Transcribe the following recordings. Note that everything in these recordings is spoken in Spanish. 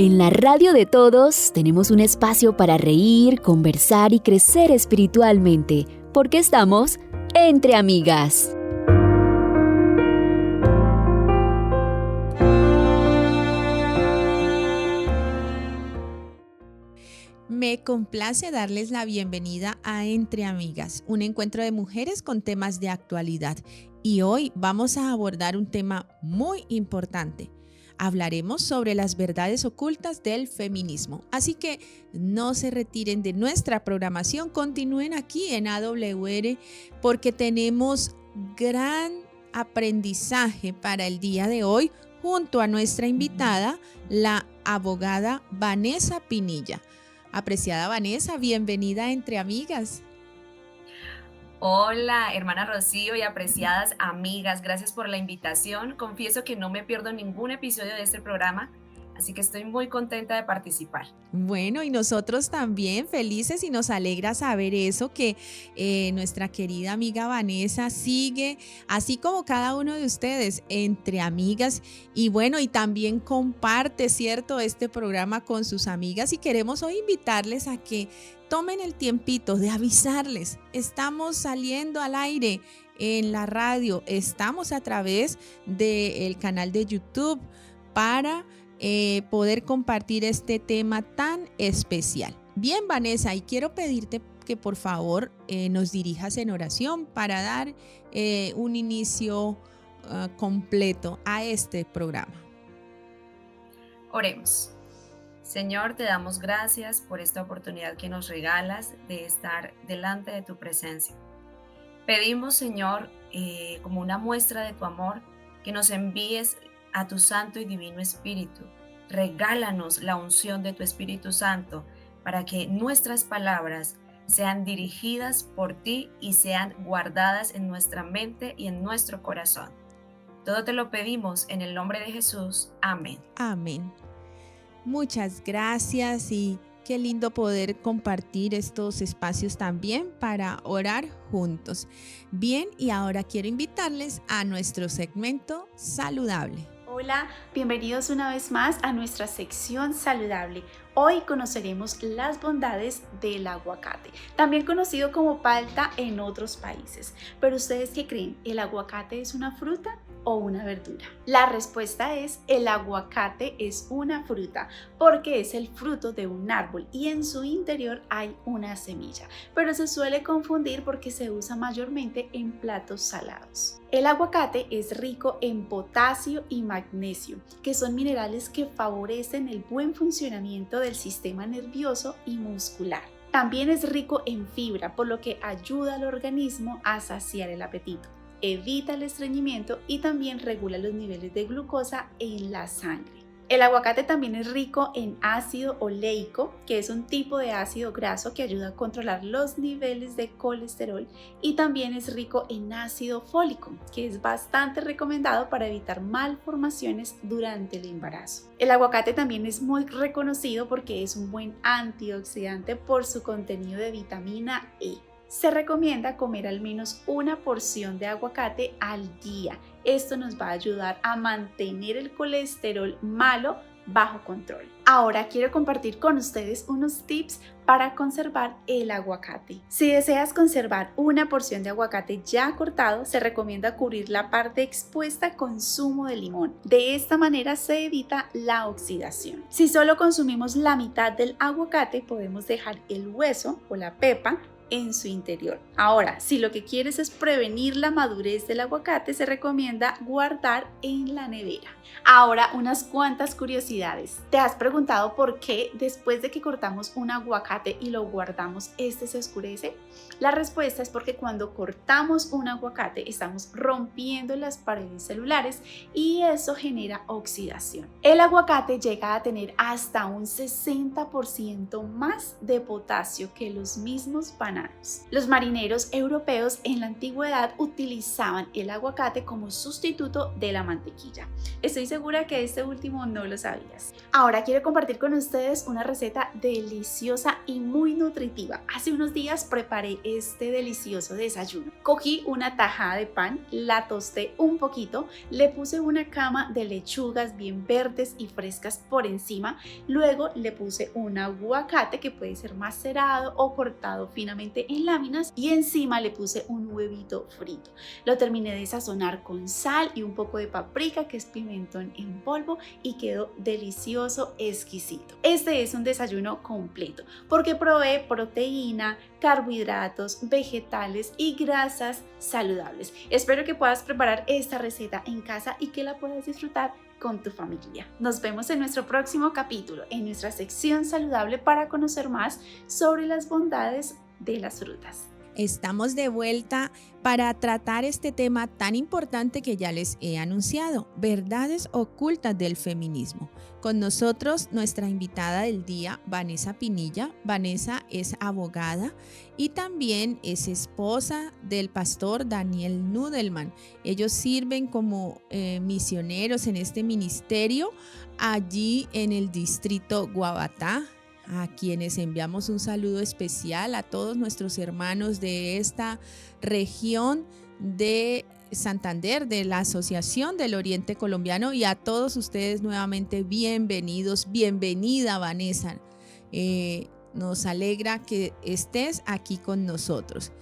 En la radio de todos tenemos un espacio para reír, conversar y crecer espiritualmente, porque estamos entre amigas. Me complace darles la bienvenida a Entre Amigas, un encuentro de mujeres con temas de actualidad. Y hoy vamos a abordar un tema muy importante. Hablaremos sobre las verdades ocultas del feminismo. Así que no se retiren de nuestra programación, continúen aquí en AWR porque tenemos gran aprendizaje para el día de hoy junto a nuestra invitada, la abogada Vanessa Pinilla. Apreciada Vanessa, bienvenida a Entre Amigas. Hola, hermana Rocío y apreciadas amigas, gracias por la invitación. Confieso que no me pierdo ningún episodio de este programa, así que estoy muy contenta de participar. Bueno, y nosotros también felices y nos alegra saber eso, que nuestra querida amiga Vanessa sigue, así como cada uno de ustedes, entre amigas. Y bueno, y también comparte, ¿cierto?, este programa con sus amigas. Y queremos hoy invitarles a que tomen el tiempito de avisarles. Estamos saliendo al aire en la radio, estamos a través del canal de YouTube para poder compartir este tema tan especial. Bien, Vanessa, y quiero pedirte que por favor nos dirijas en oración para dar un inicio completo a este programa. Oremos. Señor, te damos gracias por esta oportunidad que nos regalas de estar delante de tu presencia. Pedimos, Señor, como una muestra de tu amor, que nos envíes a tu Santo y Divino Espíritu. Regálanos la unción de tu Espíritu Santo para que nuestras palabras sean dirigidas por ti y sean guardadas en nuestra mente y en nuestro corazón. Todo te lo pedimos en el nombre de Jesús. Amén. Amén. Muchas gracias y qué lindo poder compartir estos espacios también para orar juntos. Bien, y ahora quiero invitarles a nuestro segmento saludable. Hola, bienvenidos una vez más a nuestra sección saludable. Hoy conoceremos las bondades del aguacate, también conocido como palta en otros países. Pero ¿ustedes qué creen? ¿El aguacate es una fruta o una verdura? La respuesta es: el aguacate es una fruta porque es el fruto de un árbol y en su interior hay una semilla, pero se suele confundir porque se usa mayormente en platos salados. El aguacate es rico en potasio y magnesio, que son minerales que favorecen el buen funcionamiento del sistema nervioso y muscular. También es rico en fibra, por lo que ayuda al organismo a saciar el apetito, evita el estreñimiento y también regula los niveles de glucosa en la sangre. El aguacate también es rico en ácido oleico, que es un tipo de ácido graso que ayuda a controlar los niveles de colesterol, y también es rico en ácido fólico, que es bastante recomendado para evitar malformaciones durante el embarazo. El aguacate también es muy reconocido porque es un buen antioxidante por su contenido de vitamina E. Se recomienda comer al menos una porción de aguacate al día. Esto nos va a ayudar a mantener el colesterol malo bajo control. Ahora quiero compartir con ustedes unos tips para conservar el aguacate. Si deseas conservar una porción de aguacate ya cortado, se recomienda cubrir la parte expuesta con zumo de limón. De esta manera se evita la oxidación. Si solo consumimos la mitad del aguacate, podemos dejar el hueso o la pepa en su interior. Ahora, si lo que quieres es prevenir la madurez del aguacate, se recomienda guardar en la nevera. Ahora, unas cuantas curiosidades. ¿Te has preguntado por qué después de que cortamos un aguacate y lo guardamos, este se oscurece? La respuesta es porque cuando cortamos un aguacate estamos rompiendo las paredes celulares y eso genera oxidación. El aguacate llega a tener hasta un 60% más de potasio que los mismos bananos. enanos. Los marineros europeos en la antigüedad utilizaban el aguacate como sustituto de la mantequilla. Estoy segura que este último no lo sabías. Ahora quiero compartir con ustedes una receta deliciosa y muy nutritiva. Hace unos días preparé este delicioso desayuno. Cogí una tajada de pan, la tosté un poquito, le puse una cama de lechugas bien verdes y frescas por encima, luego le puse un aguacate que puede ser macerado o cortado finamente en láminas y encima le puse un huevito frito. Lo terminé de sazonar con sal y un poco de paprika, que es pimentón en polvo, y quedó delicioso, exquisito. Este es un desayuno completo porque provee proteína, carbohidratos, vegetales y grasas saludables. Espero que puedas preparar esta receta en casa y que la puedas disfrutar con tu familia. Nos vemos en nuestro próximo capítulo, en nuestra sección saludable, para conocer más sobre las bondades de las frutas. Estamos de vuelta para tratar este tema tan importante que ya les he anunciado, verdades ocultas del feminismo. Con nosotros nuestra invitada del día, Vanessa Pinilla. Vanessa es abogada y también es esposa del pastor Daniel Nudelman. Ellos sirven como misioneros en este ministerio allí en el distrito Guabatá, a quienes enviamos un saludo especial a todos nuestros hermanos de esta región de Santander, de la Asociación del Oriente Colombiano, y a todos ustedes nuevamente bienvenidos, bienvenida Vanessa. Nos alegra que estés aquí con nosotros.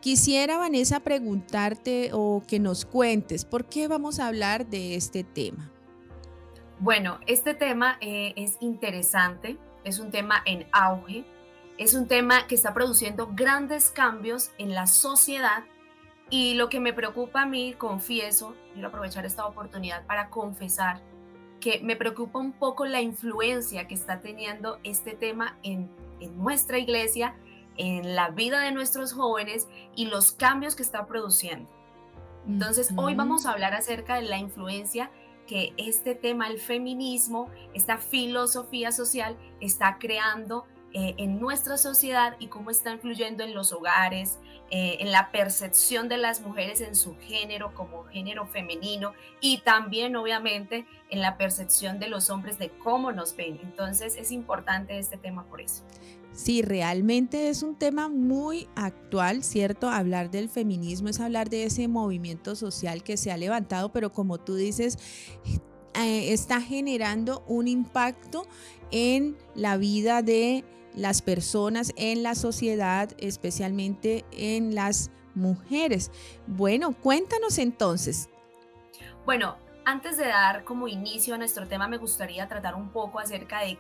Quisiera, Vanessa, preguntarte o que nos cuentes por qué vamos a hablar de este tema. Bueno, este tema es interesante. Es un tema en auge, es un tema que está produciendo grandes cambios en la sociedad, y lo que me preocupa a mí, confieso, quiero aprovechar esta oportunidad para confesar que me preocupa un poco la influencia que está teniendo este tema en nuestra iglesia, en la vida de nuestros jóvenes y los cambios que está produciendo. Entonces, hoy vamos a hablar acerca de la influencia que este tema, el feminismo, esta filosofía social, está creando en nuestra sociedad y cómo está influyendo en los hogares, en la percepción de las mujeres en su género como género femenino, y también obviamente en la percepción de los hombres de cómo nos ven. Entonces es importante este tema por eso. Sí, realmente es un tema muy actual, ¿cierto? Hablar del feminismo es hablar de ese movimiento social que se ha levantado, pero como tú dices, está generando un impacto en la vida de las personas, en la sociedad, especialmente en las mujeres. Bueno, cuéntanos entonces. Bueno, antes de dar como inicio a nuestro tema, me gustaría tratar un poco acerca de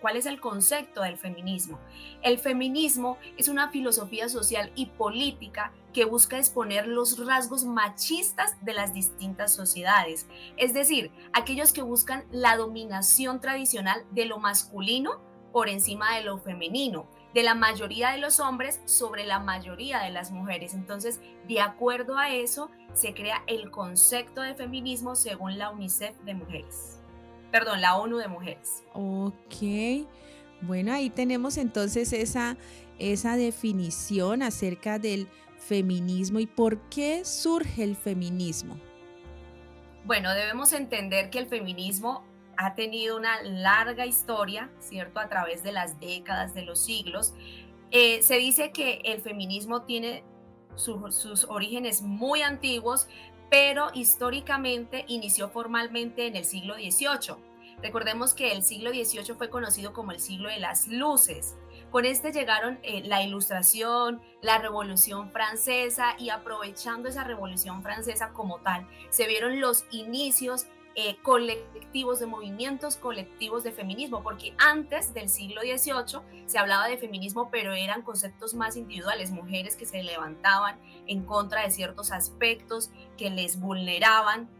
cuál es el concepto del feminismo. El feminismo es una filosofía social y política que busca exponer los rasgos machistas de las distintas sociedades, es decir, aquellos que buscan la dominación tradicional de lo masculino por encima de lo femenino, de la mayoría de los hombres sobre la mayoría de las mujeres. Entonces, de acuerdo a eso, se crea el concepto de feminismo según la UNICEF de mujeres. Perdón, la ONU de mujeres. Ok, bueno, ahí tenemos entonces esa definición acerca del feminismo. ¿Y por qué surge el feminismo? Bueno, debemos entender que el feminismo ha tenido una larga historia, ¿cierto? A través de las décadas, de los siglos. Se dice que el feminismo tiene sus orígenes muy antiguos, pero históricamente inició formalmente en el siglo XVIII. Recordemos que el siglo XVIII fue conocido como el siglo de las luces. Con este llegaron la Ilustración, la Revolución Francesa, y aprovechando esa Revolución Francesa como tal, se vieron los inicios colectivos, de movimientos colectivos de feminismo, porque antes del siglo XVIII se hablaba de feminismo, pero eran conceptos más individuales, mujeres que se levantaban en contra de ciertos aspectos que les vulneraban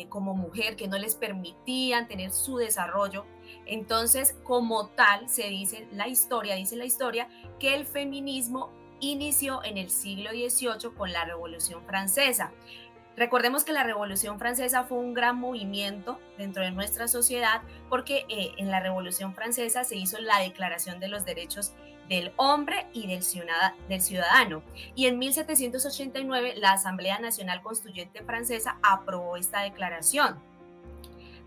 como mujer, que no les permitían tener su desarrollo. Entonces, como tal, dice la historia que el feminismo inició en el siglo XVIII con la Revolución Francesa. Recordemos que la Revolución Francesa fue un gran movimiento dentro de nuestra sociedad, porque en la Revolución Francesa se hizo la Declaración de los Derechos del hombre y del ciudadano. Y en 1789 la Asamblea Nacional Constituyente Francesa aprobó esta declaración.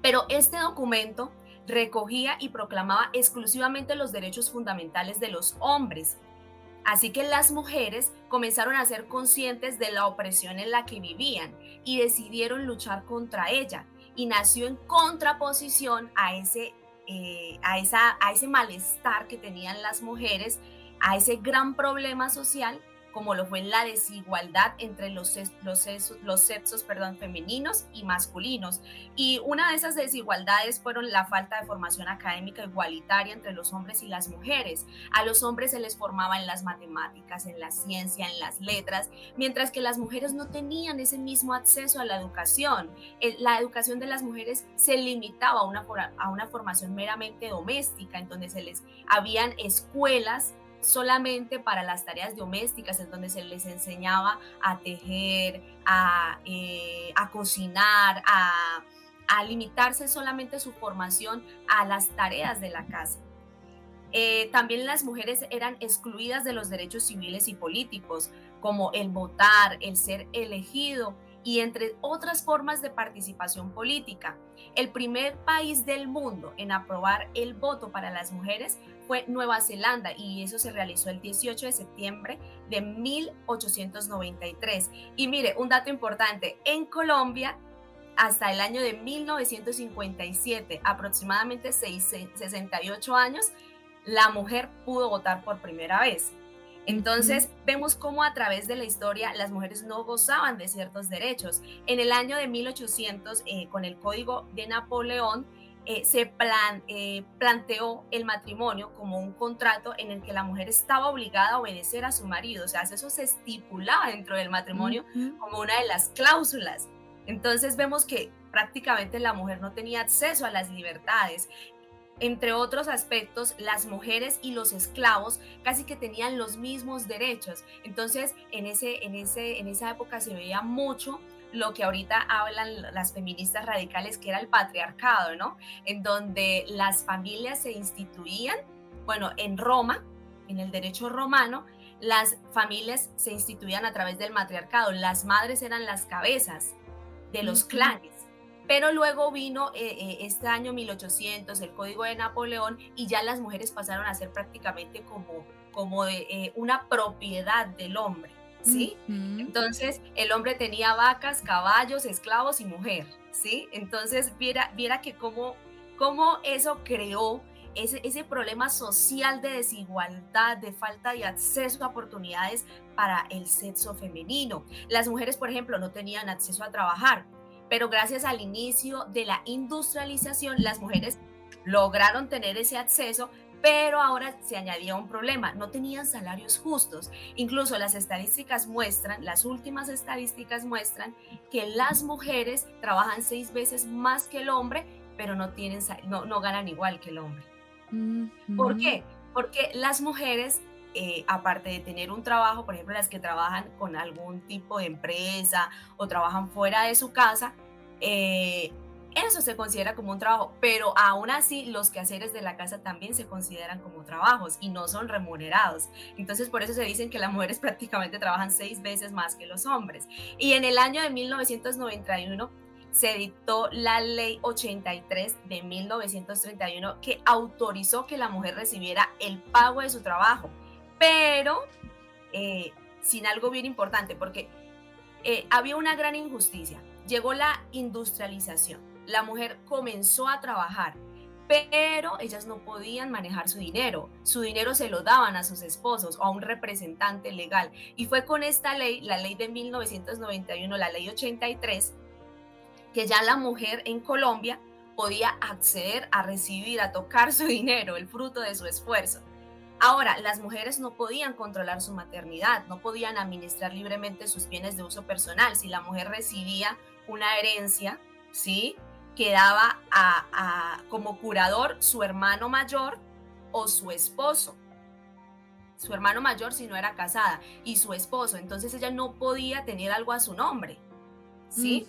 Pero este documento recogía y proclamaba exclusivamente los derechos fundamentales de los hombres. Así que las mujeres comenzaron a ser conscientes de la opresión en la que vivían y decidieron luchar contra ella. Y nació en contraposición a ese malestar que tenían las mujeres, a ese gran problema social, como lo fue la desigualdad entre los sexos femeninos y masculinos. Y una de esas desigualdades fueron la falta de formación académica igualitaria entre los hombres y las mujeres. A los hombres se les formaba en las matemáticas, en la ciencia, en las letras, mientras que las mujeres no tenían ese mismo acceso a la educación. La educación de las mujeres se limitaba a una formación meramente doméstica, en donde habían escuelas solamente para las tareas domésticas, en donde se les enseñaba a tejer, a cocinar, a limitarse solamente su formación a las tareas de la casa. También las mujeres eran excluidas de los derechos civiles y políticos, como el votar, el ser elegido y entre otras formas de participación política. El primer país del mundo en aprobar el voto para las mujeres fue Nueva Zelanda, y eso se realizó el 18 de septiembre de 1893. Y mire, un dato importante, en Colombia, hasta el año de 1957, aproximadamente 68 años, la mujer pudo votar por primera vez. Entonces, vemos cómo a través de la historia las mujeres no gozaban de ciertos derechos. En el año de 1800, con el Código de Napoleón, se planteó el matrimonio como un contrato en el que la mujer estaba obligada a obedecer a su marido. O sea, eso se estipulaba dentro del matrimonio como una de las cláusulas. Entonces, vemos que prácticamente la mujer no tenía acceso a las libertades. Entre otros aspectos, las mujeres y los esclavos casi que tenían los mismos derechos. Entonces, en esa época se veía mucho lo que ahorita hablan las feministas radicales, que era el patriarcado, ¿no? En donde las familias se instituían, bueno, en Roma, en el derecho romano, las familias se instituían a través del matriarcado. Las madres eran las cabezas de los clanes. Pero luego vino este año 1800, el Código de Napoleón, y ya las mujeres pasaron a ser prácticamente como una propiedad del hombre, ¿sí? Entonces, el hombre tenía vacas, caballos, esclavos y mujer, ¿sí? Entonces, viera que cómo eso creó ese problema social de desigualdad, de falta de acceso a oportunidades para el sexo femenino. Las mujeres, por ejemplo, no tenían acceso a trabajar, pero gracias al inicio de la industrialización, las mujeres lograron tener ese acceso, pero ahora se añadía un problema: no tenían salarios justos. Incluso las últimas estadísticas muestran que las mujeres trabajan 6 veces más que el hombre, pero no ganan igual que el hombre. ¿Por qué? Porque las mujeres, aparte de tener un trabajo, por ejemplo, las que trabajan con algún tipo de empresa o trabajan fuera de su casa, eso se considera como un trabajo, pero aún así los quehaceres de la casa también se consideran como trabajos y no son remunerados. Entonces, por eso se dicen que las mujeres prácticamente trabajan 6 veces más que los hombres. Y en el año de 1991 se dictó la Ley 83 de 1931, que autorizó que la mujer recibiera el pago de su trabajo, pero sin algo bien importante, porque había una gran injusticia. Llegó la industrialización, la mujer comenzó a trabajar, pero ellas no podían manejar su dinero se lo daban a sus esposos o a un representante legal, y fue con esta ley, la ley de 1991, la ley 83, que ya la mujer en Colombia podía acceder a recibir, a tocar su dinero, el fruto de su esfuerzo. Ahora, las mujeres no podían controlar su maternidad, no podían administrar libremente sus bienes de uso personal. Si la mujer recibía una herencia, ¿sí?, quedaba como curador su hermano mayor o su esposo. Su hermano mayor si no era casada, y su esposo. Entonces ella no podía tener algo a su nombre, ¿sí?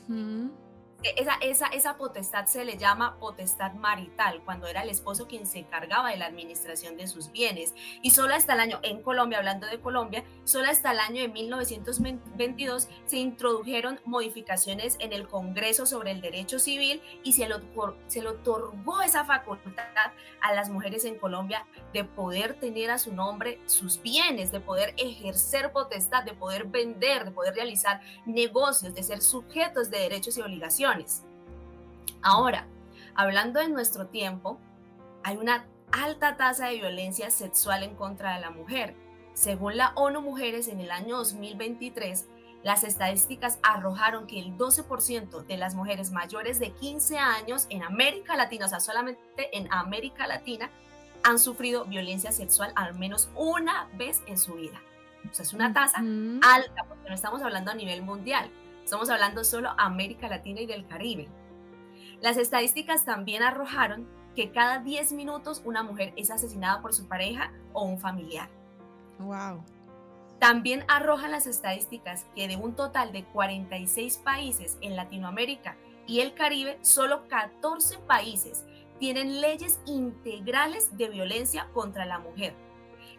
Esa potestad se le llama potestad marital, cuando era el esposo quien se encargaba de la administración de sus bienes. Y solo hasta el año, en Colombia, hablando de Colombia, solo hasta el año de 1922 se introdujeron modificaciones en el Congreso sobre el derecho civil y se le otorgó esa facultad a las mujeres en Colombia de poder tener a su nombre sus bienes, de poder ejercer potestad, de poder vender, de poder realizar negocios, de ser sujetos de derechos y obligaciones. Ahora, hablando de nuestro tiempo, hay una alta tasa de violencia sexual en contra de la mujer. Según la ONU Mujeres, en el año 2023, las estadísticas arrojaron que el 12% de las mujeres mayores de 15 años en América Latina, o sea, solamente en América Latina, han sufrido violencia sexual al menos una vez en su vida. O sea, es una tasa alta, porque no estamos hablando a nivel mundial. Estamos hablando solo América Latina y del Caribe. Las estadísticas también arrojaron que cada 10 minutos una mujer es asesinada por su pareja o un familiar. Wow. También arrojan las estadísticas que de un total de 46 países en Latinoamérica y el Caribe, solo 14 países tienen leyes integrales de violencia contra la mujer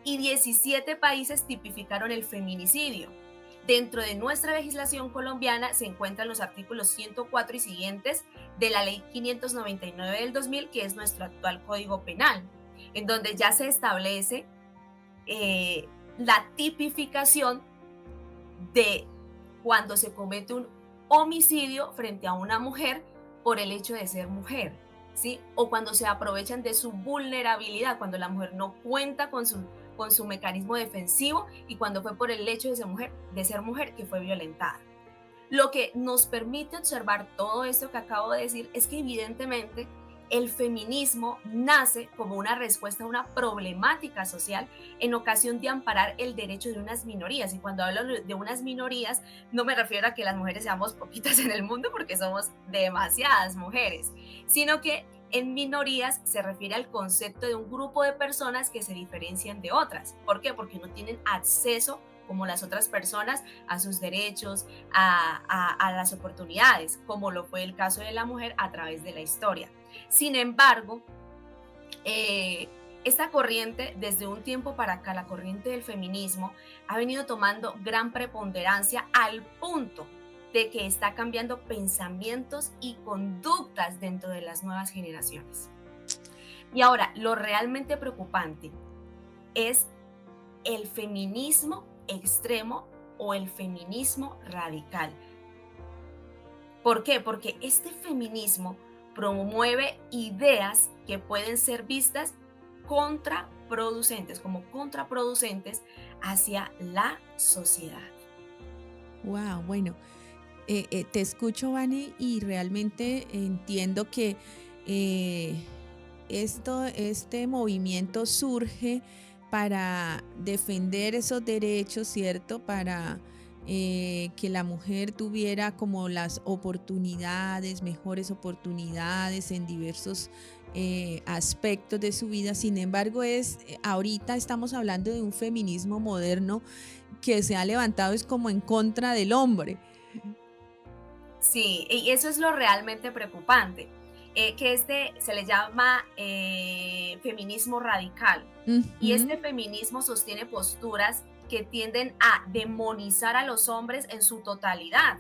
y 17 países tipificaron el feminicidio. Dentro de nuestra legislación colombiana se encuentran los artículos 104 y siguientes de la Ley 599 del 2000, que es nuestro actual Código Penal, en donde ya se establece la tipificación de cuando se comete un homicidio frente a una mujer por el hecho de ser mujer, ¿sí? O cuando se aprovechan de su vulnerabilidad, cuando la mujer no cuenta con su mecanismo defensivo y cuando fue por el hecho de ser mujer que fue violentada. Lo que nos permite observar todo esto que acabo de decir es que evidentemente el feminismo nace como una respuesta a una problemática social en ocasión de amparar el derecho de unas minorías. Y cuando hablo de unas minorías, no me refiero a que las mujeres seamos poquitas en el mundo, porque somos demasiadas mujeres, sino que en minorías se refiere al concepto de un grupo de personas que se diferencian de otras. ¿Por qué? Porque no tienen acceso como las otras personas a sus derechos, a las oportunidades, como lo fue el caso de la mujer a través de la historia. Sin embargo, esta corriente, desde un tiempo para acá, la corriente del feminismo, ha venido tomando gran preponderancia al punto de que está cambiando pensamientos y conductas dentro de las nuevas generaciones. Y ahora, lo realmente preocupante es el feminismo extremo o el feminismo radical. ¿Por qué? Porque este feminismo promueve ideas que pueden ser vistas como contraproducentes hacia la sociedad. Wow, bueno, te escucho, Vane, y realmente entiendo que este movimiento surge para defender esos derechos, ¿cierto? Para que la mujer tuviera como las oportunidades, mejores oportunidades en diversos aspectos de su vida. Sin embargo, ahorita estamos hablando de un feminismo moderno que se ha levantado es como en contra del hombre. Sí, y eso es lo realmente preocupante, que se le llama feminismo radical. Y este feminismo sostiene posturas que tienden a demonizar a los hombres en su totalidad,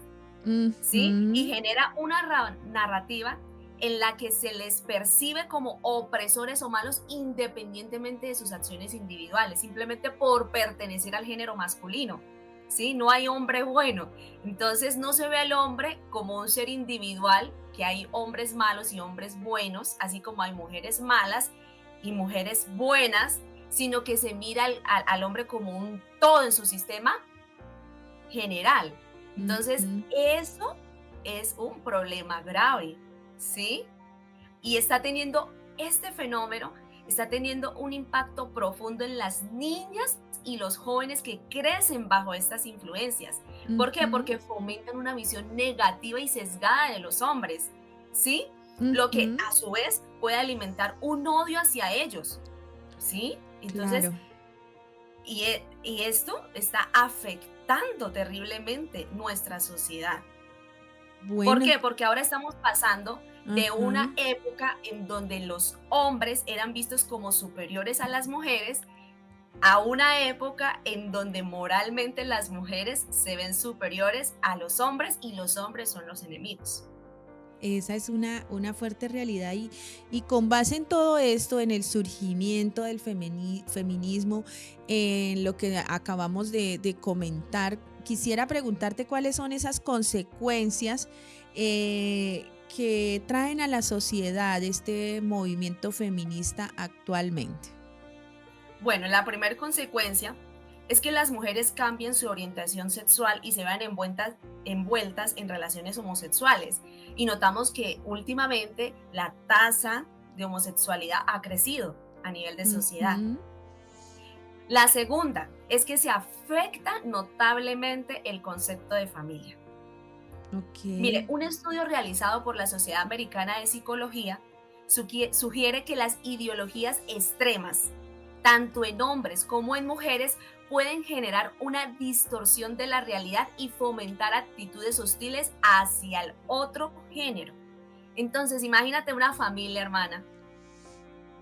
¿sí? Y genera una narrativa en la que se les percibe como opresores o malos independientemente de sus acciones individuales, simplemente por pertenecer al género masculino, ¿sí? No hay hombre bueno. Entonces no se ve al hombre como un ser individual, que hay hombres malos y hombres buenos, así como hay mujeres malas y mujeres buenas, sino que se mira al hombre como un todo en su sistema general. Entonces, eso es un problema grave, ¿sí? Y este fenómeno está teniendo un impacto profundo en las niñas y los jóvenes que crecen bajo estas influencias. ¿Por qué? Porque fomentan una visión negativa y sesgada de los hombres, ¿sí? Lo que a su vez puede alimentar un odio hacia ellos, ¿sí? Entonces, claro. y esto está afectando terriblemente nuestra sociedad. ¿Por Bueno, qué? Porque ahora estamos pasando de ajá. una época en donde los hombres eran vistos como superiores a las mujeres a una época en donde moralmente las mujeres se ven superiores a los hombres y los hombres son los enemigos. Esa es una fuerte realidad y con base en todo esto, en el surgimiento del feminismo, en lo que acabamos de comentar, quisiera preguntarte cuáles son esas consecuencias que traen a la sociedad este movimiento feminista actualmente. Bueno, la primera consecuencia es que las mujeres cambien su orientación sexual y se vean envueltas en relaciones homosexuales. Y notamos que últimamente la tasa de homosexualidad ha crecido a nivel de sociedad. Ujú, La segunda es que se afecta notablemente el concepto de familia. ok. Mire, un estudio realizado por la Sociedad Americana de Psicología sugiere que las ideologías extremas, tanto en hombres como en mujeres, pueden generar una distorsión de la realidad y fomentar actitudes hostiles hacia el otro género. Entonces, imagínate una familia, hermana,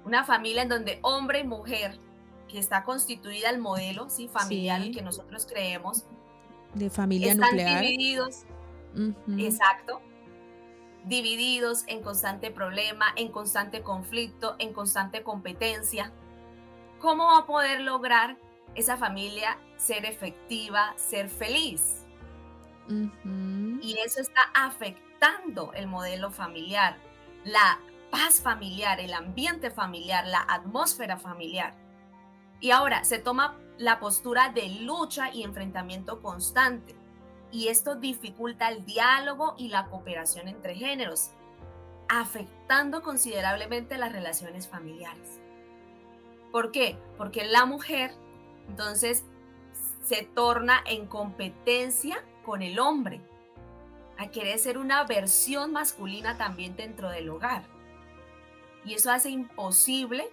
una familia en donde hombre y mujer, que está constituida el modelo, ¿sí?, familiar, el Sí, que nosotros creemos, de familia están nuclear. divididos, Ujú, exacto, divididos en constante problema, en constante conflicto, en constante competencia. ¿Cómo va a poder lograr esa familia ser efectiva, ser feliz? ujú. Y eso está afectando el modelo familiar, la paz familiar, el ambiente familiar, la atmósfera familiar. Y ahora se toma la postura de lucha y enfrentamiento constante. Y esto dificulta el diálogo y la cooperación entre géneros, afectando considerablemente las relaciones familiares. ¿Por qué? Porque la mujer entonces se torna en competencia con el hombre, a querer ser una versión masculina también dentro del hogar. Y eso hace imposible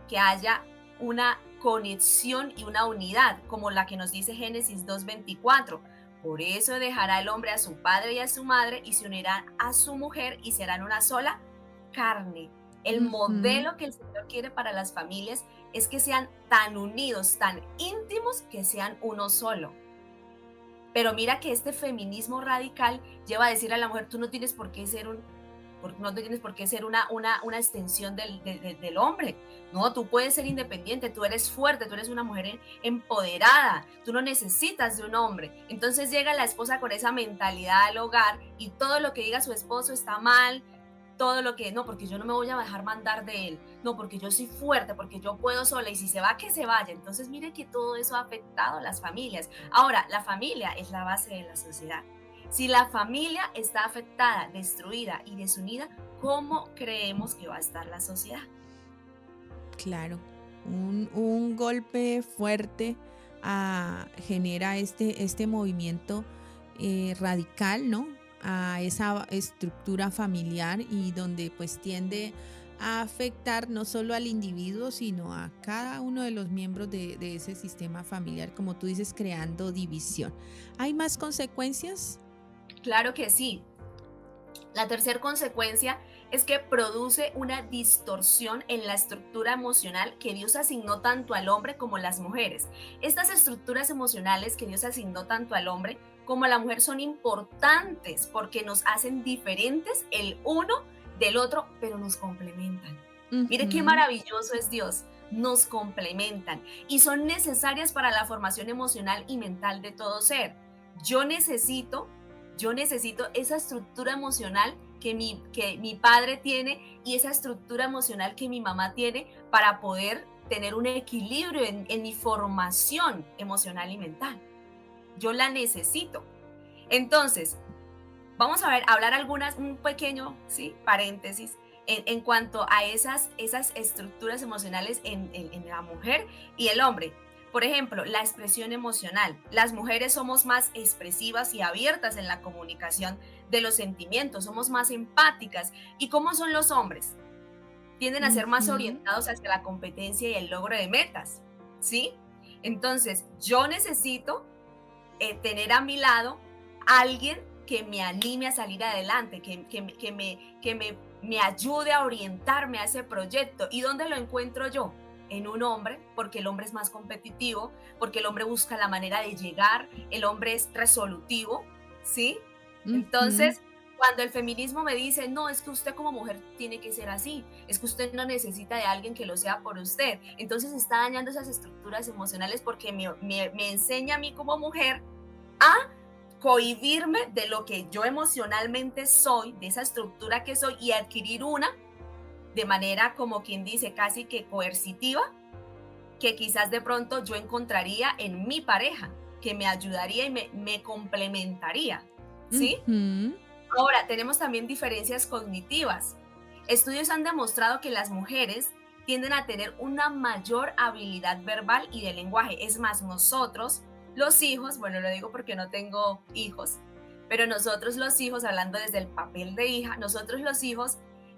que haya una conexión y una unidad, como la que nos dice Génesis 2:24. Por eso dejará el hombre a su padre y a su madre y se unirán a su mujer y serán una sola carne. El Ujú, modelo que el Señor quiere para las familias es que sean tan unidos, tan íntimos, que sean uno solo. Pero mira que este feminismo radical lleva a decir a la mujer, tú no tienes por qué ser no tienes por qué ser una extensión del hombre. No, tú puedes ser independiente, tú eres fuerte, tú eres una mujer empoderada, tú no necesitas de un hombre. Entonces llega la esposa con esa mentalidad al hogar y todo lo que diga su esposo está mal, todo lo que, no, porque yo no me voy a dejar mandar de él, no, porque yo soy fuerte, porque yo puedo sola y si se va, que se vaya. Entonces mire que todo eso ha afectado a las familias. Ahora, la familia es la base de la sociedad. Si la familia está afectada, destruida y desunida, ¿cómo creemos que va a estar la sociedad? claro, un golpe fuerte genera este movimiento radical, ¿no? A esa estructura familiar y donde pues tiende a afectar no solo al individuo, sino a cada uno de los miembros de ese sistema familiar, como tú dices, creando división. ¿Hay más consecuencias? Claro que sí. La tercera consecuencia es que produce una distorsión en la estructura emocional que Dios asignó tanto al hombre como a las mujeres. Estas estructuras emocionales que Dios asignó tanto al hombre como a la mujer son importantes porque nos hacen diferentes el uno del otro, pero nos complementan. Mire qué Ujú, maravilloso es Dios. Nos complementan y son necesarias para la formación emocional y mental de todo ser. Yo necesito yo necesito esa estructura emocional que mi padre tiene y esa estructura emocional que mi mamá tiene para poder tener un equilibrio en mi formación emocional y mental. Yo la necesito. Entonces, vamos a ver, hablar un pequeño, ¿sí?, paréntesis en cuanto a esas estructuras emocionales en la mujer y el hombre. Por ejemplo, la expresión emocional. Las mujeres somos más expresivas y abiertas en la comunicación de los sentimientos, somos más empáticas. ¿Y cómo son los hombres? Tienden a ser más ujú. orientados hacia la competencia y el logro de metas, ¿sí? Entonces, yo necesito tener a mi lado a alguien que me anime a salir adelante, me ayude a orientarme a ese proyecto. ¿Y dónde lo encuentro yo? En un hombre, porque el hombre es más competitivo, porque el hombre busca la manera de llegar, el hombre es resolutivo, ¿sí? Ujú. Entonces, cuando el feminismo me dice, no, es que usted como mujer tiene que ser así, es que usted no necesita de alguien que lo sea por usted, entonces está dañando esas estructuras emocionales porque me enseña a mí como mujer a cohibirme de lo que yo emocionalmente soy, de esa estructura que soy, y adquirir una de manera, como quien dice, casi que coercitiva, que quizás de pronto yo encontraría en mi pareja, que me ayudaría y me complementaría, ¿sí? Ujú. Ahora, tenemos también diferencias cognitivas. Estudios han demostrado que las mujeres tienden a tener una mayor habilidad verbal y de lenguaje. Es más, nosotros, los hijos, bueno, lo digo porque no tengo hijos, pero nosotros los hijos, hablando desde el papel de hija, nosotros los hijos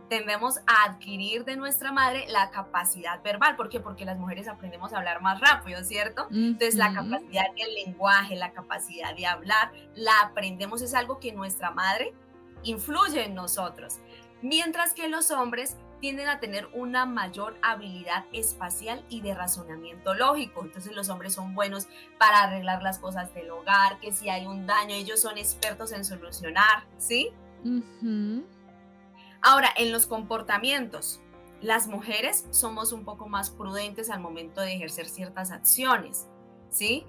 tendemos a adquirir de nuestra madre la capacidad verbal. ¿Por qué? Porque las mujeres aprendemos a hablar más rápido, ¿cierto? Entonces, la Ujú. capacidad del lenguaje, la capacidad de hablar, la aprendemos, es algo que nuestra madre influye en nosotros. Mientras que los hombres tienden a tener una mayor habilidad espacial y de razonamiento lógico. Entonces los hombres son buenos para arreglar las cosas del hogar, que si hay un daño, ellos son expertos en solucionar, ¿sí? Ujú. Ahora, en los comportamientos, las mujeres somos un poco más prudentes al momento de ejercer ciertas acciones, ¿sí?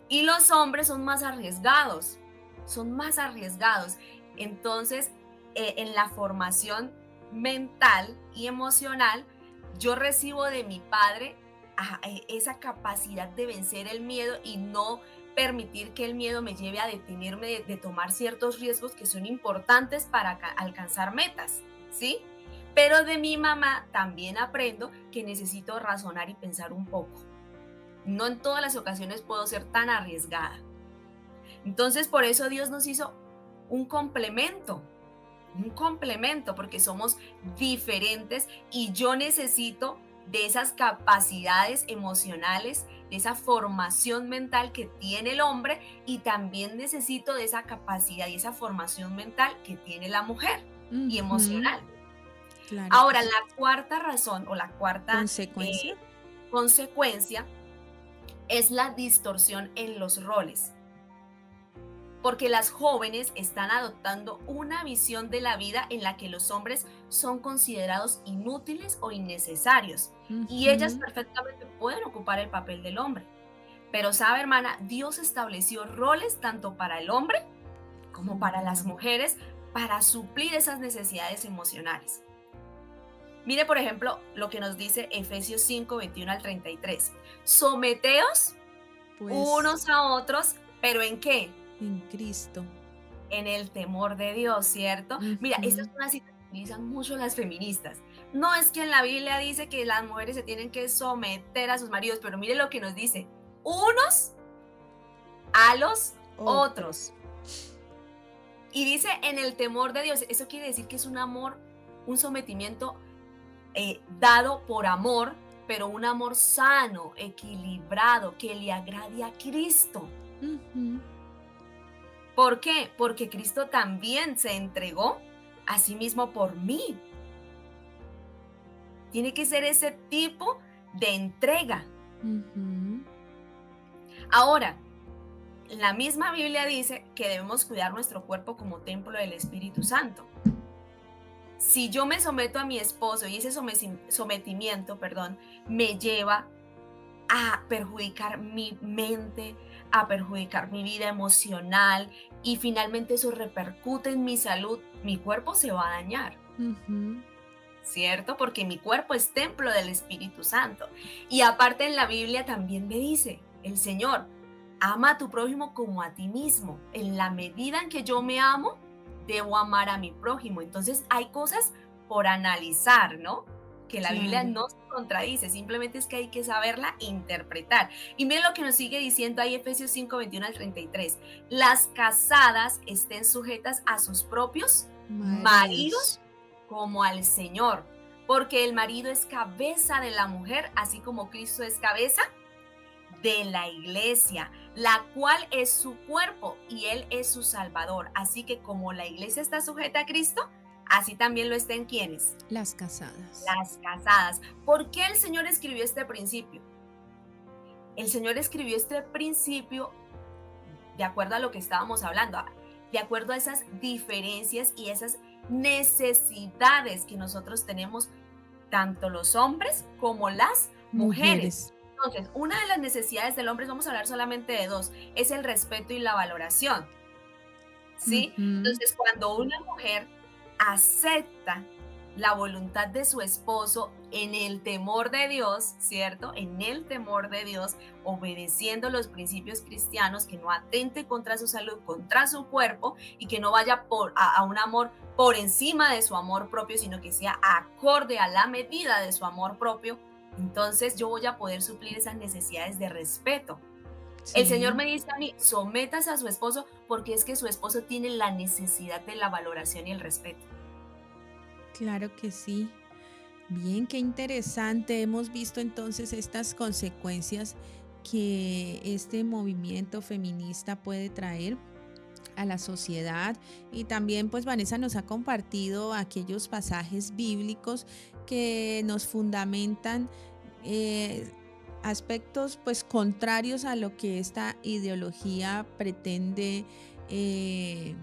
Y los hombres son más arriesgados, son más arriesgados. Entonces, en la formación mental y emocional, yo recibo de mi padre esa capacidad de vencer el miedo y no permitir que el miedo me lleve a detenerme de tomar ciertos riesgos que son importantes para alcanzar metas, ¿sí? Pero de mi mamá también aprendo que necesito razonar y pensar un poco. No en todas las ocasiones puedo ser tan arriesgada. Entonces, por eso Dios nos hizo un complemento, porque somos diferentes y yo necesito de esas capacidades emocionales, de esa formación mental que tiene el hombre y también necesito de esa capacidad y esa formación mental que tiene la mujer y Ujú. emocional. Claro que Ahora, sí. la cuarta razón o la cuarta ¿Consecuencia? eh, consecuencia es la distorsión en los roles, porque las jóvenes están adoptando una visión de la vida en la que los hombres son considerados inútiles o innecesarios y ellas Ujú. perfectamente pueden ocupar el papel del hombre. Pero sabe, hermana, Dios estableció roles tanto para el hombre como Como para para las la mujer. mujeres para suplir esas necesidades emocionales. Mire, por ejemplo, lo que nos dice Efesios 5, 21 al 33. Someteos Pues unos a otros, pero ¿en qué? en Cristo. En el temor de Dios, ¿cierto? Mira, esta es Ujú. una cita que utilizan mucho las feministas. No es que en la Biblia dice que las mujeres se tienen que someter a sus maridos, pero mire lo que nos dice, unos a los otros. Otros. Y dice en el temor de Dios, eso quiere decir que es un amor, un sometimiento dado por amor, pero un amor sano, equilibrado, que le agrade a Cristo. Ujú. ¿Por qué? Porque Cristo también se entregó a sí mismo por mí. Tiene que ser ese tipo de entrega. Ujú. Ahora, la misma Biblia dice que debemos cuidar nuestro cuerpo como templo del Espíritu Santo. Si yo me someto a mi esposo y ese sometimiento, perdón, me lleva a perjudicar mi mente, a perjudicar mi vida emocional y finalmente eso repercute en mi salud, mi cuerpo se va a dañar. Ujú. ¿Cierto? Porque mi cuerpo es templo del Espíritu Santo. Y aparte en la Biblia también me dice el Señor, ama a tu prójimo como a ti mismo. En la medida en que yo me amo, debo amar a mi prójimo. Entonces hay cosas por analizar, ¿no? Que la Biblia Claro. no se contradice, simplemente es que hay que saberla interpretar. Y miren lo que nos sigue diciendo ahí Efesios 5, 21 al 33. Las casadas estén sujetas a sus propios maridos Maridos. como al Señor, porque el marido es cabeza de la mujer, así como Cristo es cabeza de la iglesia, la cual es su cuerpo y Él es su Salvador. Así que como la iglesia está sujeta a Cristo, así también lo estén quienes, Las casadas. las casadas. ¿Por qué el Señor escribió este principio? El Señor escribió este principio de acuerdo a lo que estábamos hablando, de acuerdo a esas diferencias y esas necesidades que nosotros tenemos, tanto los hombres como las mujeres. Entonces, una de las necesidades del hombre, vamos a hablar solamente de dos, es el respeto y la valoración, ¿sí? Ujú. Entonces, cuando una mujer acepta la voluntad de su esposo en el temor de Dios, ¿cierto? En el temor de Dios, obedeciendo los principios cristianos, que no atente contra su salud, contra su cuerpo y que no vaya a un amor por encima de su amor propio, sino que sea acorde a la medida de su amor propio. Entonces yo voy a poder suplir esas necesidades de respeto. El Señor Sí, me dice a mí, sométase a su esposo porque es que su esposo tiene la necesidad de la valoración y el respeto. claro que sí. Bien, qué interesante. Hemos visto entonces estas consecuencias que este movimiento feminista puede traer a la sociedad, y también pues Vanessa nos ha compartido aquellos pasajes bíblicos que nos fundamentan eh, aspectos pues contrarios a lo que esta ideología pretende eh,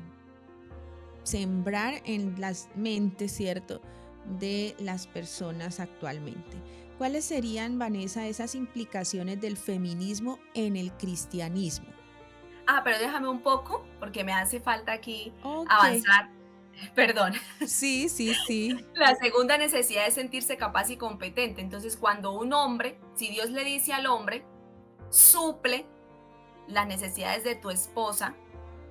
sembrar en las mentes, ¿cierto?, de las personas actualmente. ¿Cuáles serían, Vanessa, esas implicaciones del feminismo en el cristianismo? Pero déjame un poco porque me hace falta aquí Ok, avanzar. Perdón. sí, sí, sí. La segunda necesidad es sentirse capaz y competente. Entonces, cuando un hombre, si Dios le dice al hombre, suple las necesidades de tu esposa,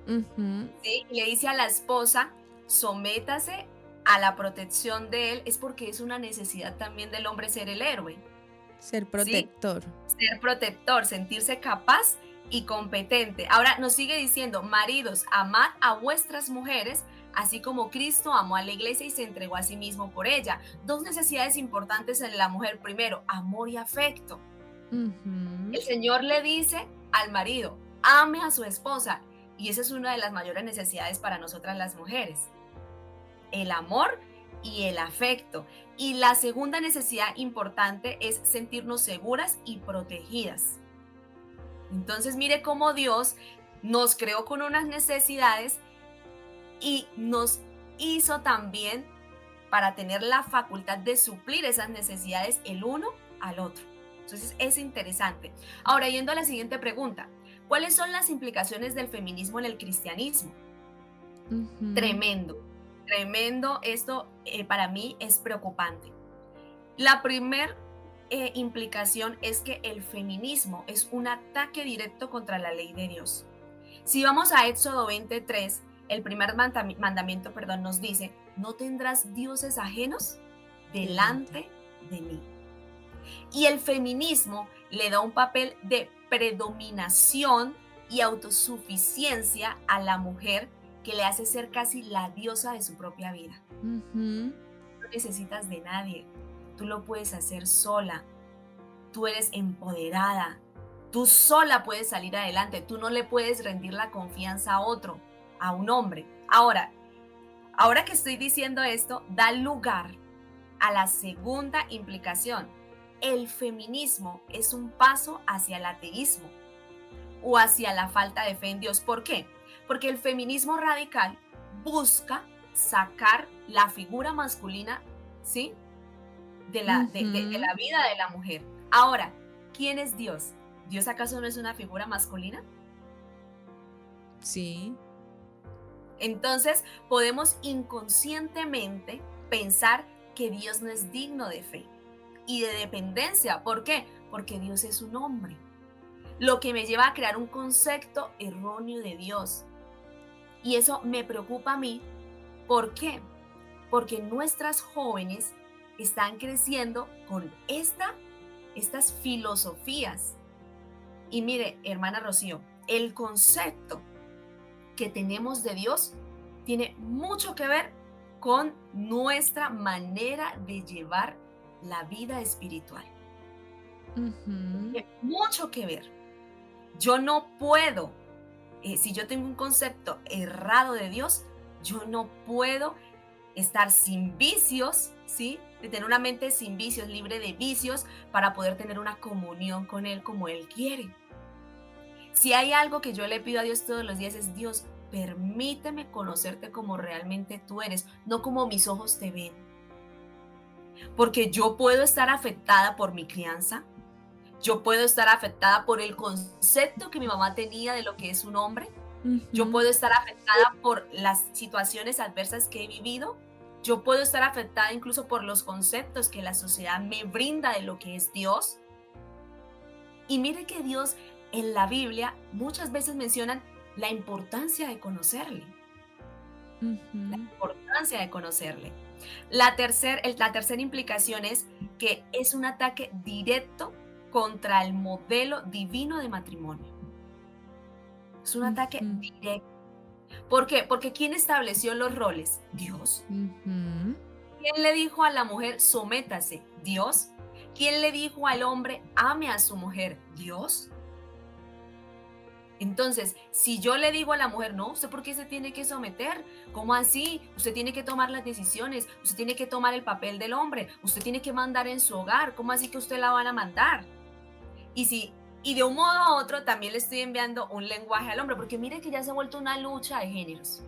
Ujú. ¿sí? Y le dice a la esposa, sométase a la protección de él, es porque es una necesidad también del hombre ser el héroe, Ser ¿sí? protector. Ser protector, sentirse capaz y competente. Ahora nos sigue diciendo, maridos, amad a vuestras mujeres, así como Cristo amó a la iglesia y se entregó a sí mismo por ella. Dos necesidades importantes en la mujer. Primero, amor y afecto. Ujú. El Señor le dice al marido, ame a su esposa. Y esa es una de las mayores necesidades para nosotras las mujeres. El amor y el afecto. Y la segunda necesidad importante es sentirnos seguras y protegidas. Entonces mire cómo Dios nos creó con unas necesidades y nos hizo también para tener la facultad de suplir esas necesidades el uno al otro. Entonces es interesante. Ahora, yendo a la siguiente pregunta, ¿cuáles son las implicaciones del feminismo en el cristianismo? Ujú. Tremendo, tremendo. Esto para mí es preocupante. La primera implicación es que el feminismo es un ataque directo contra la ley de Dios. Si vamos a Éxodo 23, el primer mandamiento, perdón, nos dice, no tendrás dioses ajenos Delante. delante de mí. Y el feminismo le da un papel de predominación y autosuficiencia a la mujer que le hace ser casi la diosa de su propia vida. Ujú. No necesitas de nadie, tú lo puedes hacer sola, tú eres empoderada, tú sola puedes salir adelante, tú no le puedes rendir la confianza a otro, a un hombre. Ahora que estoy diciendo esto, da lugar a la segunda implicación. El feminismo es un paso hacia el ateísmo o hacia la falta de fe en Dios. ¿Por qué? Porque el feminismo radical busca sacar la figura masculina, ¿sí?, de Ujú. la vida de la mujer. Ahora, ¿quién es Dios? ¿Dios acaso no es una figura masculina? Sí. Entonces, podemos inconscientemente pensar que Dios no es digno de fe y de dependencia. ¿Por qué? Porque Dios es un hombre. Lo que me lleva a crear un concepto erróneo de Dios. Y eso me preocupa a mí. ¿Por qué? Porque nuestras jóvenes están creciendo con estas filosofías. Y mire, hermana Rocío, el concepto que tenemos de Dios tiene mucho que ver con nuestra manera de llevar la vida espiritual. Ujú. Tiene mucho que ver. Yo no puedo, si yo tengo un concepto errado de Dios, yo no puedo estar sin vicios, ¿sí? De tener una mente sin vicios, libre de vicios, para poder tener una comunión con Él como Él quiere. Si hay algo que yo le pido a Dios todos los días es: Dios, permíteme conocerte como realmente tú eres, no como mis ojos te ven. Porque yo puedo estar afectada por mi crianza, yo puedo estar afectada por el concepto que mi mamá tenía de lo que es un hombre, yo Ujú. puedo estar afectada por las situaciones adversas que he vivido, yo puedo estar afectada incluso por los conceptos que la sociedad me brinda de lo que es Dios. Y mire que Dios en la Biblia muchas veces mencionan la importancia de conocerle, la Ujú. importancia de conocerle. La tercera implicación es que es un ataque directo contra el modelo divino de matrimonio. Es un ataque Ujú. directo. ¿Por qué? Porque ¿quién estableció los roles? Dios. Ujú. ¿Quién le dijo a la mujer sométase? Dios. ¿Quién le dijo al hombre ame a su mujer? Dios. Entonces, si yo le digo a la mujer, no, ¿usted por qué se tiene que someter? ¿Cómo así? Usted tiene que tomar las decisiones, usted tiene que tomar el papel del hombre, usted tiene que mandar en su hogar, ¿cómo así que usted la van a mandar? Y de un modo a otro también le estoy enviando un lenguaje al hombre, porque mire que ya se ha vuelto una lucha de géneros,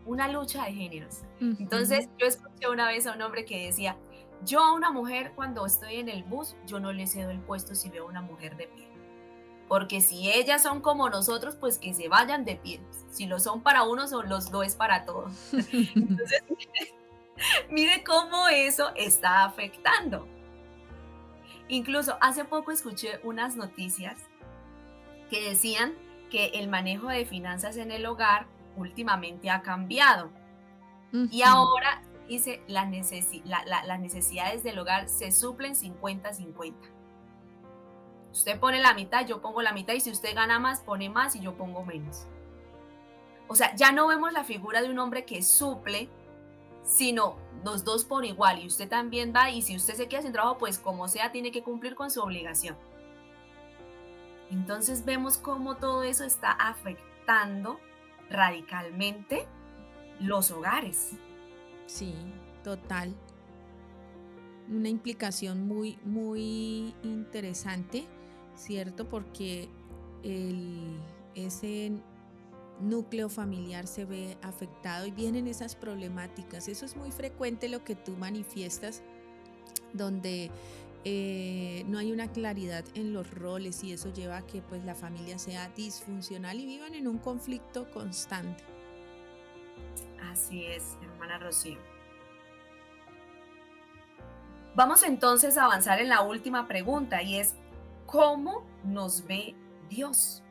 una lucha de géneros. Ujú. Entonces, yo escuché una vez a un hombre que decía, yo a una mujer cuando estoy en el bus, yo no le cedo el puesto si veo a una mujer de pie. Porque si ellas son como nosotros, pues que se vayan de pie. Si lo son para unos, o los lo es para todos. Entonces, mire cómo eso está afectando. Incluso hace poco escuché unas noticias que decían que el manejo de finanzas en el hogar últimamente ha cambiado. Y Ujú. ahora dice las necesidades del hogar se suplen 50-50. Usted pone la mitad, yo pongo la mitad, y si usted gana más, pone más y yo pongo menos. O sea, ya no vemos la figura de un hombre que suple, sino los dos por igual. Y usted también va, y si usted se queda sin trabajo, pues como sea, tiene que cumplir con su obligación. Entonces vemos cómo todo eso está afectando radicalmente los hogares. Sí, total. Una implicación muy, muy interesante, ¿cierto? Porque ese núcleo familiar se ve afectado y vienen esas problemáticas. Eso es muy frecuente lo que tú manifiestas, donde no hay una claridad en los roles y eso lleva a que pues la familia sea disfuncional y vivan en un conflicto constante. Así es, hermana Rocío. Vamos entonces a avanzar en la última pregunta, y es, ¿cómo nos ve Dios?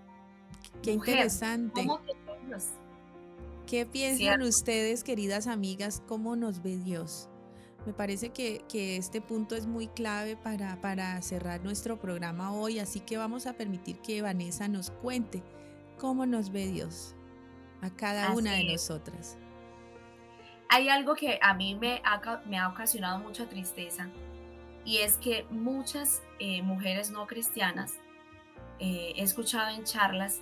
Qué Mujer, interesante. ¿cómo te ve Dios? ¿Qué piensan ¿Cierto? ustedes, queridas amigas, cómo nos ve Dios? Me parece que este punto es muy clave para cerrar nuestro programa hoy, así que vamos a permitir que Vanessa nos cuente cómo nos ve Dios a cada Así una de es. nosotras. Hay algo que a mí me ha ocasionado mucha tristeza, y es que muchas mujeres no cristianas, he escuchado en charlas,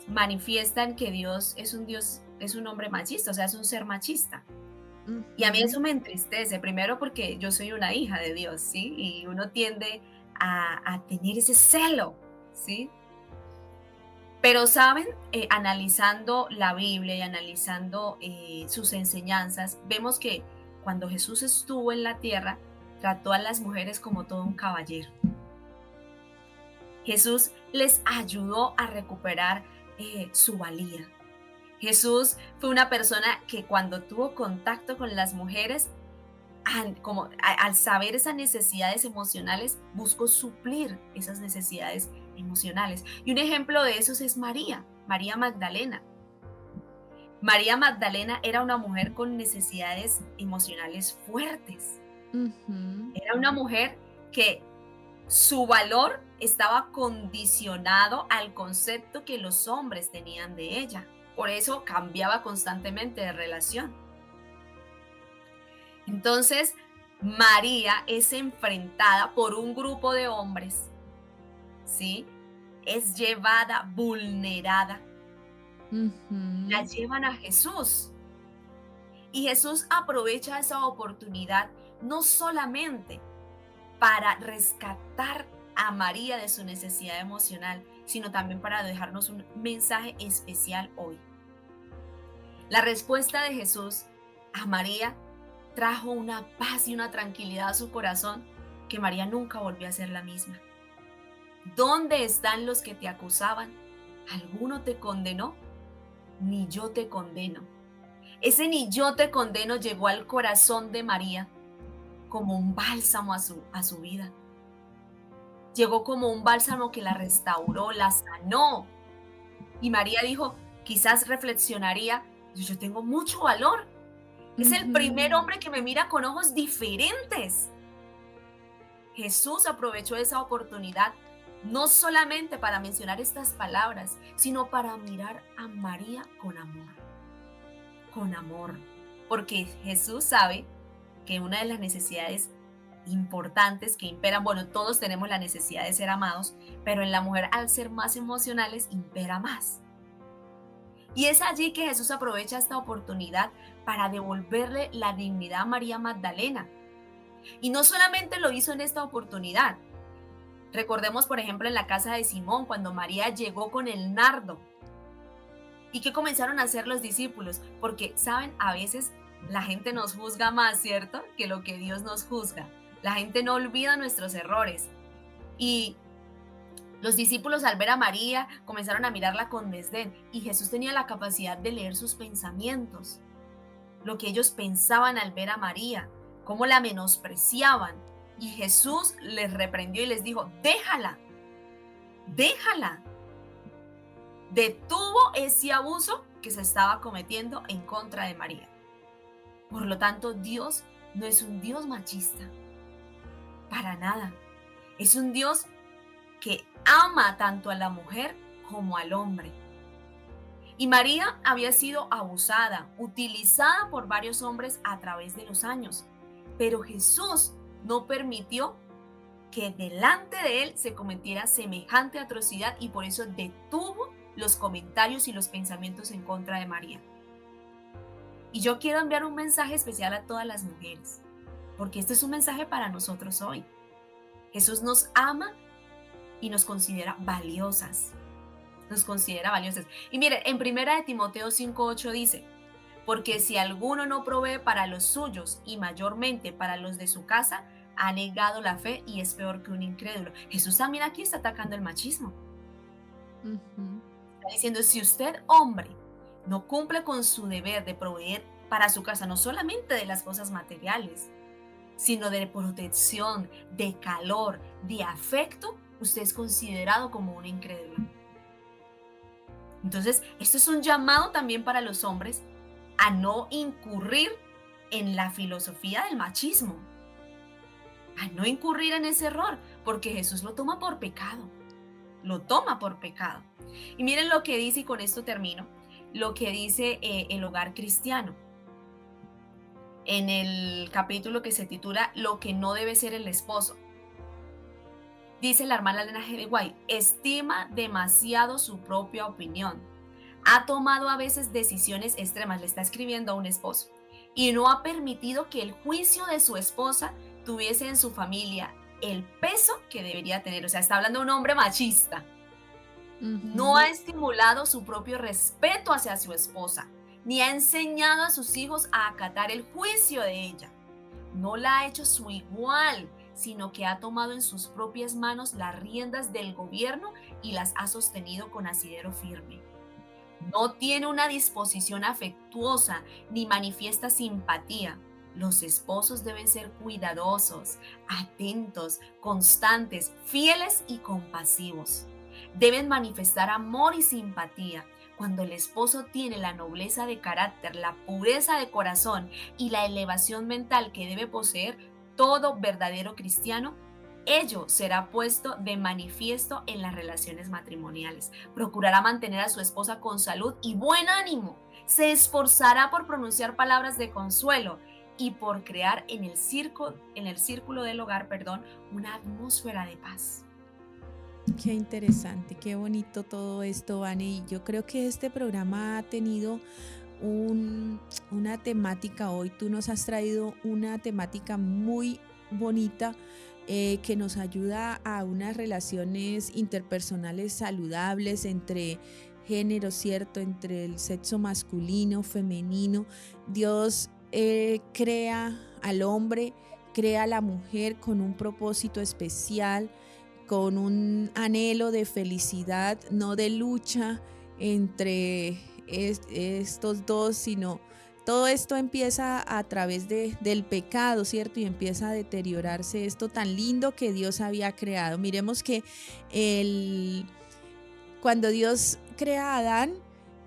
manifiestan que Dios es un hombre machista, o sea, es un ser machista. Y a mí Ujú. eso me entristece, primero porque yo soy una hija de Dios, ¿sí? Y uno tiende a tener ese celo, ¿sí? Pero, ¿saben? Analizando la Biblia y analizando sus enseñanzas, vemos que cuando Jesús estuvo en la tierra, trató a las mujeres como todo un caballero. Jesús les ayudó a recuperar su valía. Jesús fue una persona que cuando tuvo contacto con las mujeres, al saber esas necesidades emocionales, buscó suplir esas necesidades emocionales. Y un ejemplo de eso es María, María Magdalena. María Magdalena era una mujer con necesidades emocionales fuertes. Ujú. Era una mujer que su valor estaba condicionado al concepto que los hombres tenían de ella. Por eso cambiaba constantemente de relación. Entonces, María es enfrentada por un grupo de hombres, ¿sí? es llevada vulnerada, la Ujú. llevan a Jesús. Y Jesús aprovecha esa oportunidad no solamente para rescatar a María de su necesidad emocional, sino también para dejarnos un mensaje especial hoy. La respuesta de Jesús a María trajo una paz y una tranquilidad a su corazón que María nunca volvió a ser la misma. ¿Dónde están los que te acusaban? ¿Alguno te condenó? Ni yo te condeno. Ese ni yo te condeno llegó al corazón de María como un bálsamo a su vida. Llegó como un bálsamo que la restauró, la sanó. Y María dijo, quizás reflexionaría, yo tengo mucho valor. Es el primer Ujú. hombre que me mira con ojos diferentes. Jesús aprovechó esa oportunidad no solamente para mencionar estas palabras, sino para mirar a María con amor, porque Jesús sabe que una de las necesidades importantes que imperan, bueno, todos tenemos la necesidad de ser amados, pero en la mujer al ser más emocionales impera más. Y es allí que Jesús aprovecha esta oportunidad para devolverle la dignidad a María Magdalena. Y no solamente lo hizo en esta oportunidad. Recordemos, por ejemplo, en la casa de Simón, cuando María llegó con el nardo. ¿Y qué comenzaron a hacer los discípulos? Porque, ¿saben? A veces la gente nos juzga más, ¿cierto? Que lo que Dios nos juzga. La gente no olvida nuestros errores. Y los discípulos al ver a María comenzaron a mirarla con desdén. Y Jesús tenía la capacidad de leer sus pensamientos. Lo que ellos pensaban al ver a María, cómo la menospreciaban. Y Jesús les reprendió y les dijo, déjala, déjala. Detuvo ese abuso que se estaba cometiendo en contra de María. Por lo tanto, Dios no es un Dios machista, para nada. Es un Dios que ama tanto a la mujer como al hombre. Y María había sido abusada, utilizada por varios hombres a través de los años, pero Jesús no permitió que delante de él se cometiera semejante atrocidad y por eso detuvo los comentarios y los pensamientos en contra de María. Y yo quiero enviar un mensaje especial a todas las mujeres, porque este es un mensaje para nosotros hoy. Jesús nos ama y nos considera valiosas. Nos considera valiosas. Y miren, en 1 Timoteo 5:8 dice, porque si alguno no provee para los suyos y mayormente para los de su casa, ha negado la fe y es peor que un incrédulo. Jesús también aquí está atacando el machismo. Ujú. Está diciendo, si usted, hombre, no cumple con su deber de proveer para su casa, no solamente de las cosas materiales, sino de protección, de calor, de afecto, usted es considerado como un incrédulo. Entonces, esto es un llamado también para los hombres a no incurrir en la filosofía del machismo, a no incurrir en ese error, porque Jesús lo toma por pecado, lo toma por pecado. Y miren lo que dice, y con esto termino, lo que dice el hogar cristiano, en el capítulo que se titula Lo que no debe ser el esposo. Dice la hermana Elena G. de White, estima demasiado su propia opinión. Ha tomado a veces decisiones extremas, le está escribiendo a un esposo, y no ha permitido que el juicio de su esposa tuviese en su familia el peso que debería tener. O sea, está hablando de un hombre machista. No Ujú. ha estimulado su propio respeto hacia su esposa, ni ha enseñado a sus hijos a acatar el juicio de ella. No la ha hecho su igual, sino que ha tomado en sus propias manos las riendas del gobierno y las ha sostenido con asidero firme. No tiene una disposición afectuosa ni manifiesta simpatía. Los esposos deben ser cuidadosos, atentos, constantes, fieles y compasivos. Deben manifestar amor y simpatía. Cuando el esposo tiene la nobleza de carácter, la pureza de corazón y la elevación mental que debe poseer todo verdadero cristiano, ello será puesto de manifiesto en las relaciones matrimoniales. Procurará mantener a su esposa con salud y buen ánimo. Se esforzará por pronunciar palabras de consuelo y por crear en el círculo del hogar, una atmósfera de paz. Qué interesante, qué bonito todo esto, Vane. Y yo creo que este programa ha tenido una temática hoy. Tú nos has traído una temática muy bonita que nos ayuda a unas relaciones interpersonales saludables entre géneros, ¿cierto? Entre el sexo masculino, femenino. Dios crea al hombre, crea a la mujer con un propósito especial, con un anhelo de felicidad, no de lucha entre estos dos, sino todo esto empieza a través del pecado, ¿cierto? Y empieza a deteriorarse esto tan lindo que Dios había creado. Miremos que el, cuando Dios crea a Adán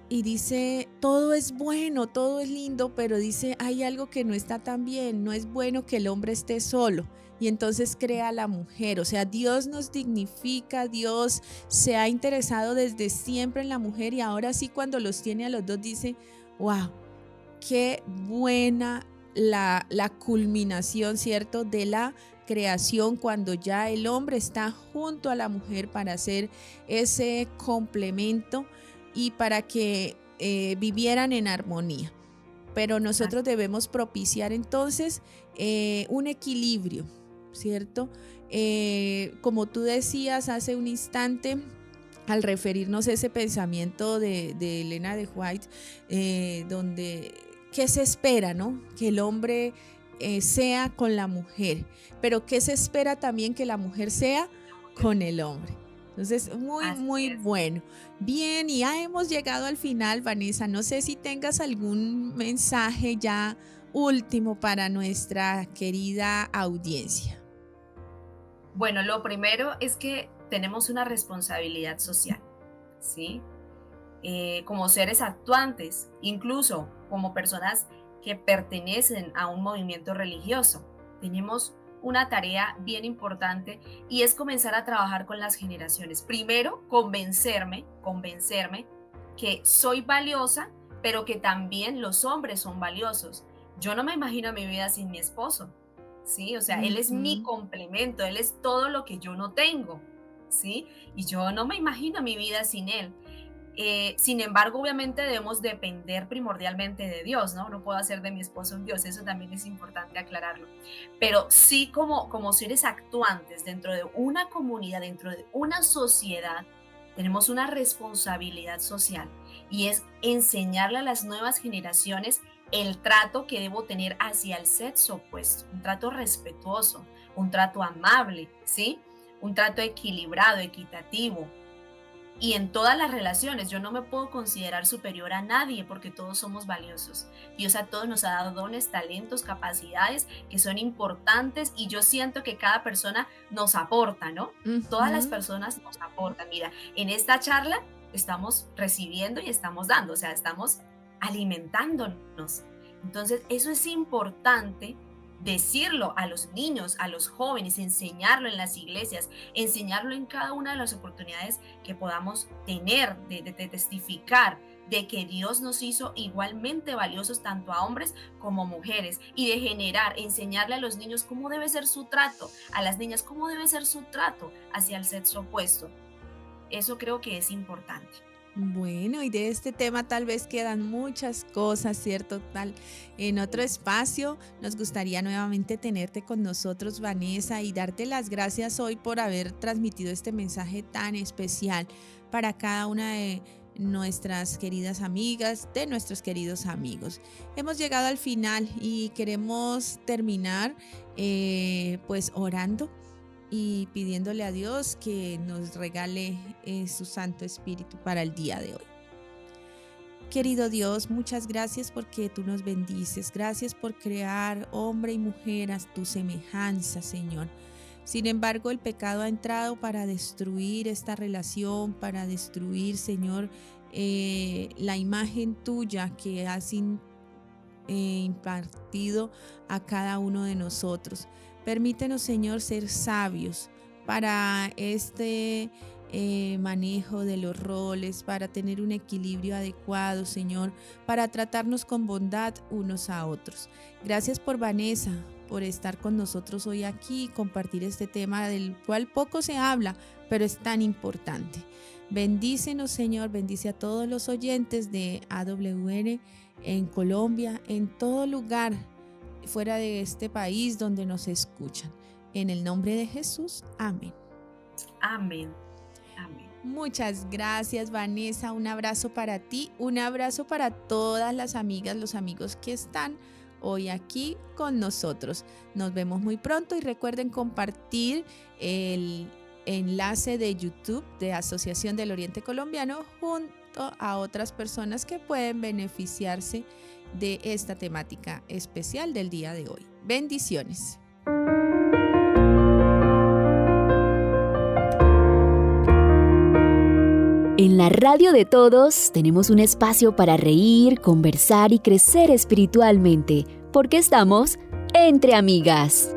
y dice, todo es bueno, todo es lindo, pero dice, hay algo que no está tan bien, no es bueno que el hombre esté solo. Y entonces crea a la mujer, o sea, Dios nos dignifica, Dios se ha interesado desde siempre en la mujer y ahora sí cuando los tiene a los dos dice, wow, qué buena la culminación, ¿cierto? De la creación cuando ya el hombre está junto a la mujer para hacer ese complemento y para que vivieran en armonía. Pero nosotros debemos propiciar entonces un equilibrio, ¿cierto? Como tú decías hace un instante, al referirnos a ese pensamiento de Elena de White, donde, ¿qué se espera, no? Que el hombre sea con la mujer, pero ¿qué se espera también que la mujer sea con el hombre? Entonces, muy, Así muy es. bueno. Bien, y ya hemos llegado al final, Vanessa. No sé si tengas algún mensaje ya último para nuestra querida audiencia. Bueno, lo primero es que tenemos una responsabilidad social, ¿sí? Como seres actuantes, incluso como personas que pertenecen a un movimiento religioso. Tenemos una tarea bien importante y es comenzar a trabajar con las generaciones. Primero, convencerme que soy valiosa, pero que también los hombres son valiosos. Yo no me imagino mi vida sin mi esposo, ¿sí? O sea, él es mi Ujú. complemento, él es todo lo que yo no tengo, ¿sí? Y yo no me imagino mi vida sin él. Sin embargo, obviamente debemos depender primordialmente de Dios, ¿no? No puedo hacer de mi esposo un Dios, eso también es importante aclararlo. Pero sí como seres actuantes dentro de una comunidad, dentro de una sociedad, tenemos una responsabilidad social y es enseñarle a las nuevas generaciones el trato que debo tener hacia el sexo opuesto, un trato respetuoso, un trato amable, ¿sí? Un trato equilibrado, equitativo, y en todas las relaciones, yo no me puedo considerar superior a nadie porque todos somos valiosos. Dios a todos nos ha dado dones, talentos, capacidades que son importantes y yo siento que cada persona nos aporta, ¿no? Todas las Ujú. personas nos aportan. Mira, en esta charla estamos recibiendo y estamos dando, o sea, estamos alimentándonos. Entonces, eso es importante decirlo a los niños, a los jóvenes, enseñarlo en las iglesias, enseñarlo en cada una de las oportunidades que podamos tener de testificar de que Dios nos hizo igualmente valiosos tanto a hombres como mujeres y de generar, enseñarle a los niños cómo debe ser su trato, a las niñas cómo debe ser su trato hacia el sexo opuesto. Eso creo que es importante. Bueno, y de este tema tal vez quedan muchas cosas, ¿cierto? Tal, en otro espacio nos gustaría nuevamente tenerte con nosotros, Vanessa, y darte las gracias hoy por haber transmitido este mensaje tan especial para cada una de nuestras queridas amigas, de nuestros queridos amigos. Hemos llegado al final y queremos terminar pues orando y pidiéndole a Dios que nos regale su Santo Espíritu para el día de hoy. Querido Dios, muchas gracias porque tú nos bendices. Gracias por crear hombre y mujer a tu semejanza, Señor. Sin embargo, el pecado ha entrado para destruir esta relación, para destruir, Señor, la imagen tuya que has impartido a cada uno de nosotros. Permítenos, Señor, ser sabios para manejo de los roles, para tener un equilibrio adecuado, Señor, para tratarnos con bondad unos a otros. Gracias por Vanessa, por estar con nosotros hoy aquí y compartir este tema del cual poco se habla, pero es tan importante. Bendícenos, Señor, bendice a todos los oyentes de AWR en Colombia, en todo lugar fuera de este país donde nos escuchan. En el nombre de Jesús, amén. Amén. Amén. Muchas gracias, Vanessa. Un abrazo para ti, un abrazo para todas las amigas, los amigos que están hoy aquí con nosotros. Nos vemos muy pronto y recuerden compartir el enlace de YouTube de Asociación del Oriente Colombiano junto a otras personas que pueden beneficiarse de esta temática especial del día de hoy. Bendiciones. En la radio de todos tenemos un espacio para reír, conversar y crecer espiritualmente, porque estamos entre amigas.